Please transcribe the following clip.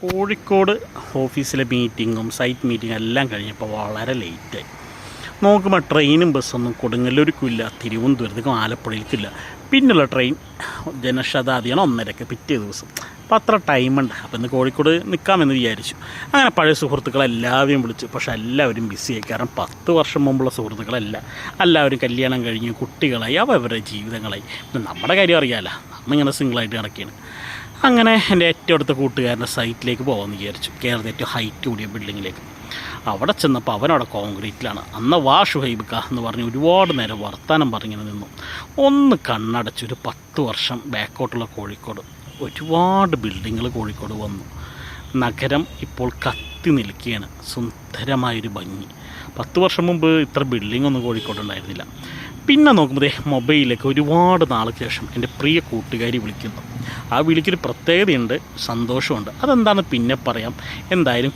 കോഴിക്കോട് ഓഫീസിലെ മീറ്റിങ്ങും സൈറ്റ് മീറ്റിങ്ങും എല്ലാം കഴിഞ്ഞപ്പോൾ വളരെ ലേറ്റായി. നോക്കുമ്പോൾ ട്രെയിനും ബസ്സൊന്നും കൊടുങ്ങല്ലൂർക്കുമില്ല, തിരുവനന്തപുരത്തേക്കും ആലപ്പുഴയിലേക്കില്ല. പിന്നുള്ള ട്രെയിൻ ജനശതാബ്ദിയാണ് 1:30 പിറ്റേ ദിവസം. അപ്പോൾ അത്ര ടൈമുണ്ട്. അപ്പോൾ ഇന്ന് കോഴിക്കോട് നിൽക്കാമെന്ന് വിചാരിച്ചു. അങ്ങനെ പഴയ സുഹൃത്തുക്കളെല്ലാവരെയും വിളിച്ചു. പക്ഷേ എല്ലാവരും ബിസിയായി. കാരണം 10 വർഷം മുമ്പുള്ള സുഹൃത്തുക്കളല്ല. എല്ലാവരും കല്യാണം കഴിഞ്ഞ് കുട്ടികളായി, അവരുടെ ജീവിതങ്ങളായി. പിന്നെ നമ്മുടെ കാര്യം അറിയാമല്ലോ, നമ്മളിങ്ങനെ സിംഗിളായിട്ട് നടക്കുകയാണ്. അങ്ങനെ എൻ്റെ ഏറ്റവും അടുത്ത കൂട്ടുകാരൻ്റെ സൈറ്റിലേക്ക് പോകാമെന്ന് വിചാരിച്ചു. കേരളത്തിൽ ഏറ്റവും ഹൈറ്റ് കൂടിയ ബിൽഡിങ്ങിലേക്ക്. അവിടെ ചെന്നപ്പോൾ അവനവിടെ കോൺക്രീറ്റിലാണ്. അന്ന് വാ ഷുഹൈബിക്ക എന്ന് പറഞ്ഞ് ഒരുപാട് നേരം വർത്തമാനം പറഞ്ഞിങ്ങനെ നിന്നു. ഒന്ന് കണ്ണടച്ച് ഒരു 10 വർഷം ബാക്കോട്ടുള്ള കോഴിക്കോട്. ഒരുപാട് ബിൽഡിങ്ങുകൾ കോഴിക്കോട് വന്നു. നഗരം ഇപ്പോൾ കത്തി നിൽക്കുകയാണ്. സുന്ദരമായൊരു ഭംഗി. 10 വർഷം മുമ്പ് ഇത്ര ബിൽഡിങ്ങൊന്നും കോഴിക്കോട് ഉണ്ടായിരുന്നില്ല. പിന്നെ നോക്കുമ്പോൾ മൊബൈലിലേക്ക് ഒരുപാട് നാൾക്ക് ശേഷം എൻ്റെ പ്രിയ കൂട്ടുകാരി വിളിക്കുന്നു. ആ വിളിക്കൊരു പ്രത്യേകതയുണ്ട്, സന്തോഷമുണ്ട്. അതെന്താണെന്ന് പിന്നെ പറയാം. എന്തായാലും